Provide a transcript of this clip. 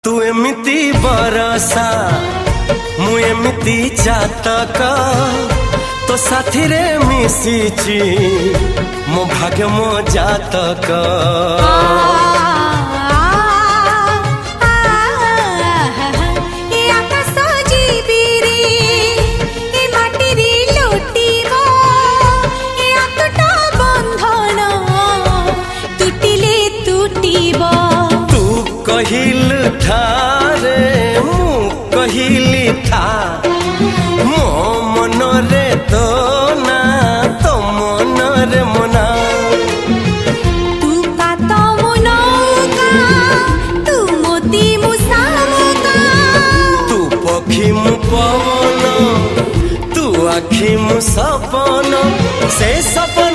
तू एमिति बरसा मु एमिति चातक तो साथी रे मिशिची मो भाग्य मो जातक। कहिल थारे मु कहिली था मो मन रे तो ना तो मन रे मना। तू का तो मुनौका तू मोती मुसामुका तू पखी मु पवन तू आखी मु सपन से सपन